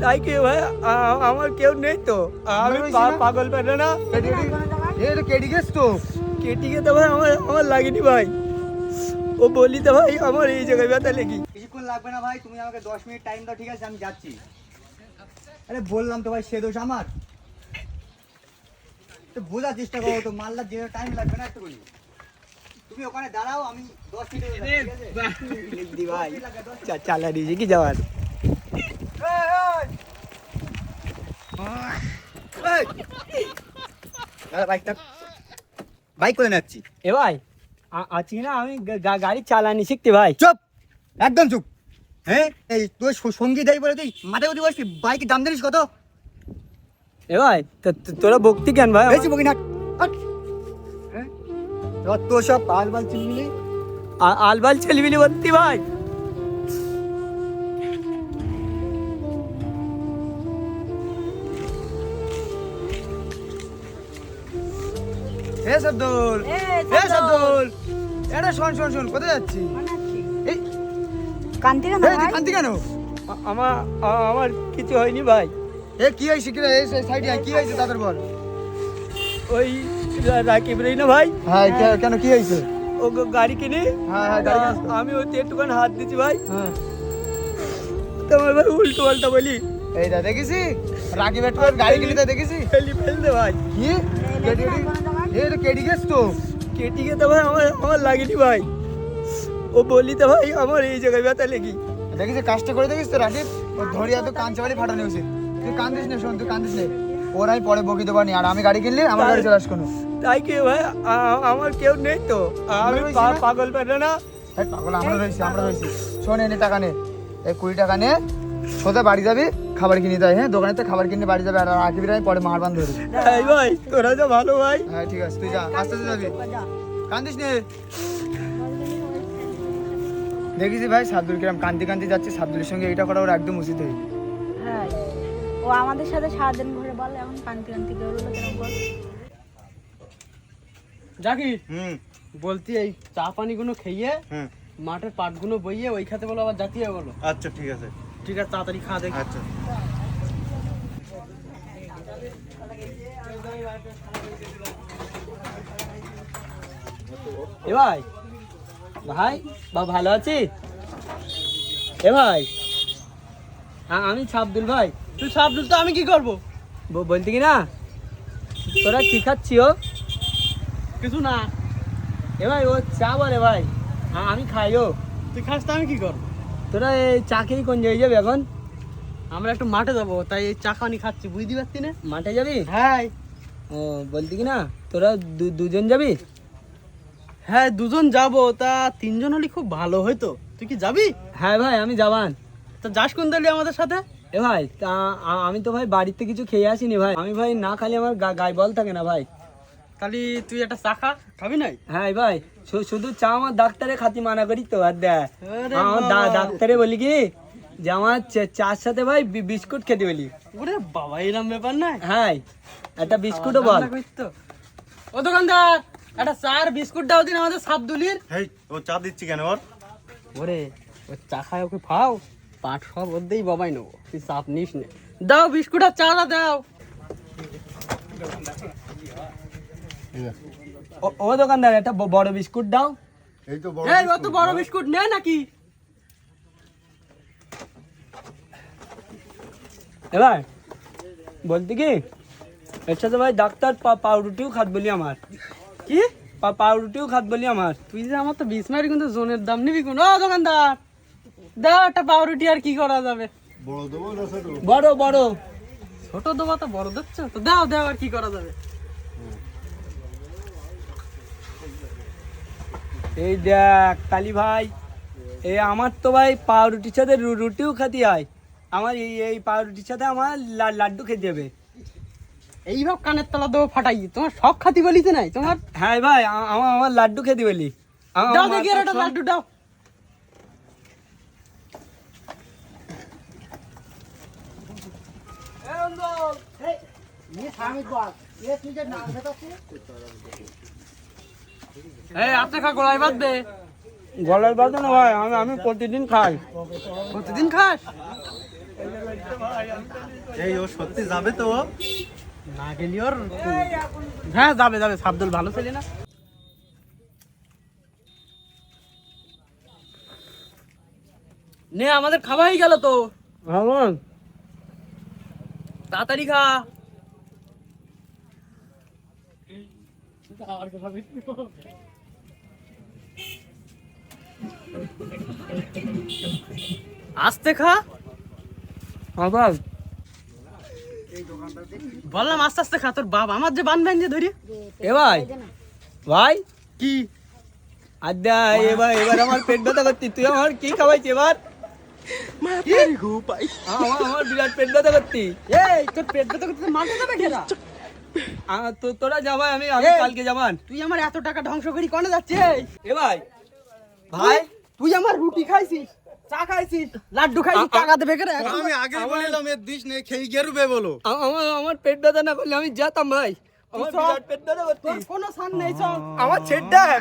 তাই কি ভাই আমার কেউ নেই তো, আমি পাগল পেটে না কেটে গেছ তো কেটিকে তো ভাই আমার লাগেনি ভাই, ও বলি তো ভাই আমার এই জায়গায় ব্যথা লেগে। কিছুক্ষণ লাগবে না ভাই, তুমি আমাকে 10 মিনিট টাইম দাও, ঠিক আছে? আমি যাচ্ছি। আরে বললাম তো ভাই, সে দোষ আমার। তো বোঝার চেষ্টা করো তো, মাল্লার যে টাইম লাগবে না একটু বলি। তুমি ওখানে দাঁড়াও, আমি 10 মিনিট ভাই চালা দিয়েছে কি যাওয়ার। বাইক করে যাচ্ছি। এ ভাই আজকে না আমি গাড়ি চালানি শিখতে ভাই। চুপ, একদম চুপ। হ্যাঁ, এই তুই সঙ্গী দেয় বলে তুই মাথায় উঠে বসবি? বাইকের দাম জানিস কত? এ ভাই তোরা বকতি কেন ভাই? বেশি বকি না। হ্যাঁ, তোর সব আলবাল চিনবিলি, আলবাল ছেলিবিলি বলতি ভাই। হে সাদ্দুল, হে সাদ্দুল, এটা শোন শোন শোন, কোথায় যাচ্ছি? এই কান্তি কেন এই, তুই ভাই? কাঁদতি কেন? আমার কিছু হয়নি ভাই। এ কি হয়েছে? কি রে, এই সাইডে কি হয়েছে তাদের বল? ওই রাকিব রই না ভাই, হ্যাঁ, কেন কি হয়েছে? ও গাড়ি কিনে, হ্যাঁ হ্যাঁ, গাড়ি কিনেছে তো। আমি ওতে একটুখানি হাত দিচ্ছি ভাই, হ্যাঁ, তোমার ভাই উল্টো পাল্টা বলি এইটা দেখেছি, রাকিব একটু গাড়ি কিনতে দেখেছি। ফেলতে ভাই। কি এটা কেটে গেছ তো? কেটিকে তো ভাই আমার লাগেনি ভাই, ও বলি তো ভাই আমার এই জায়গায় ব্যথা লেগে। দেখেছি কাজটা করে দেখিস তো রাকিব, ও ধরিয়া তো কাঞ্চা বাড়ি ফাটানো উচিত। তুই কান্দিস না, শোন তুই কান্দিস না, ওরাই পরে বকি দেবো নি। আর আমি গাড়ি কিনলে আমার গাড়ি চলে আসবো। তাই কি ভাই আমার কেউ নেই তো, আমি পাগল পেটে না। পাগল আমরা রয়েছি। শোন, এনে টাকা নে, এই 20 টাকা নে, সোজা বাড়ি যাবি, খাবার কিনে দেয়। হ্যাঁ, দোকানে তো খাবার কিনে বাড়ি যাবে। আর রাকিবের আমি পরে মারবান ধরি। এই ভাই তোরা তো ভালো ভাই। হ্যাঁ ঠিক আছে, তুই যা, আস্তে আস্তে যাবি, কান্দিস নে। দেখেছি ভাই সাব্দুল কিরাম কান্দি কান্দি যাচ্ছে, সাব্দুলের সঙ্গে এটা করা ওর একদম উচিত হয়নি। হ্যাঁ, ও আমাদের সাথে সারাদিন ঘুরে বলে, এখন কান্তি কান্তি করে বলে কেন বল? জাকির বলতি এই চা পানি গুলো খেয়ে মাঠের পাট গুলো বইয়ে ওই খাতে বলো, আবার জাতীয় বলো। আচ্ছা ঠিক আছে, ঠিক আছে, তাড়াতাড়ি খা দেখি। আচ্ছা। এ ভাই ভাই ভালো আছি? এ ভাই আমি সাব্দুল ভাই। তুই সাবদুল তো, আমি কি করবো? বলতে কি না, তোরা কি খাচ্ছিও? কিছু না। এ ভাই ও চা বলে ভাই, আমি খাইও। তুই খাস তো আমি কি করবো? তোরা এই চা খেয়ে কোন জায়গায় যাবে এখন? আমরা একটু মাঠে যাবো, তাই এই চা পানি খাচ্ছি, বুঝতে পারছি না। মাঠে যাবি? হ্যাঁ ও বলতে কি না, তোরা দুজন যাবি? হ্যাঁ, দুজন যাবো, তা 3 জন হলে খুব ভালো হইতো। তুই কি যাবি? হ্যাঁ ভাই আমি যাবান। তা যাস কোন দলি আমাদের সাথে? এ ভাই তা আমি তো ভাই বাড়িতে কিছু খেয়ে আসিনি ভাই, আমি ভাই না খালি আমার গায়ে বল থাকে না ভাই। তাহলে তুই একটা চা খাবি নাই? হ্যাঁ ভাই শুধু চা আমার ডাক্তারে খাতি মানা করি তো। আর দেখ আরে আমার বাবা। ডাক্তারে বলি কি যে আমার চার সাথে ভাই বিস্কুট খেতে বলি। ওরে বাবা, এরম ব্যাপার নাই। হ্যাঁ একটা বিস্কুটও বল। ও দোকানদার, একটা চার বিস্কুট দাও দিন আমাদের সাবদুলির। এই ও চা দিচ্ছি কেন ওর? ওরে ও চা খায়, ওকে ফাও, পাট সব ওদেই বাবাই নেবো, তুই চাপ নিস নে। দাও বিস্কুট আর চাটা দাও। ও দোকানদার একটা বড় বিস্কুট দাও। এই তো এই অত বড় বিস্কুট নে নাকি? এবার বলতে কি এর সাথে ভাই ডাক্তার পাউরুটিও খাত বলি আমার। কি পাউরুটিও খাত বলি আমার। তুই যে আমার তো 20 মারি, কিন্তু জোনের দাম নিবি কোন? ও দোকানদার, দাও একটা পাউরুটি, আর কি করা যাবে? বড় বড় ছোট দেবো তো বড় দিচ্ছ তো, দাও দাও, আর কি করা যাবে? এই দেখ কালী ভাই, এই আমার তো ভাই পাউরুটির সাথে রুটিও খাতি হয়। আমার এই পাউরুটির সাথে আমার লাড্ডু খেতে হবে। এইভাব কানের তলা দেবো ফাটাই, তোমার সব খাতি বলিতে নাই তোমার? হ্যাঁ ভাই আমার লাড্ডু খেতে বলি। দাও দেখি আর একটা লাড্ডু দাও। এই আপনি খা, গোলাই বাদ দে। গলার বাদ না ভাই, আমি প্রতিদিন খাই। প্রতিদিন খাস? এই ও সত্যি যাবে তো? না গেলি ওর হ্যাঁ যাবে যাবে, সাবদুল ভালো ছেলে না। নে আমাদের খাওয়া হয়ে গেল তো, আমার তাড়াতাড়ি খা। আস্তে খা, আবার বললাম আস্তে আস্তে খা। তোর বাবা আমার যে বান যে ধরি এ ভাই ভাই কি আড্ডা, এবার এবার আমার পেট ব্যথা করতি, তুই আমার কি খাওয়াইছি এবার? আমার বিরাট পেট ব্যথা করতি। এই তোর পেট ব্যথা করতে মারতে যাবে কেনা? তোরা যাবাই, আমি কালকে যাবান। তুই আমার এত টাকা ধ্বংস করি কোনে যাচ্ছে? এ ভাই ভাই তুই আমার রুটি খাইছিস, চা খাইছিস, লাড্ডু খাইছিস, টাকা দেবে কেন? আমি আগে বললাম এর দিস নে, খেয়ে গেরুবে বলো। আমার পেট ব্যথা না করলে আমি যেতাম ভাই, আমার বিরাট পেট ব্যথা করতি। তোর কোনো সান নেই, চল। আমার ছেড় দেখ।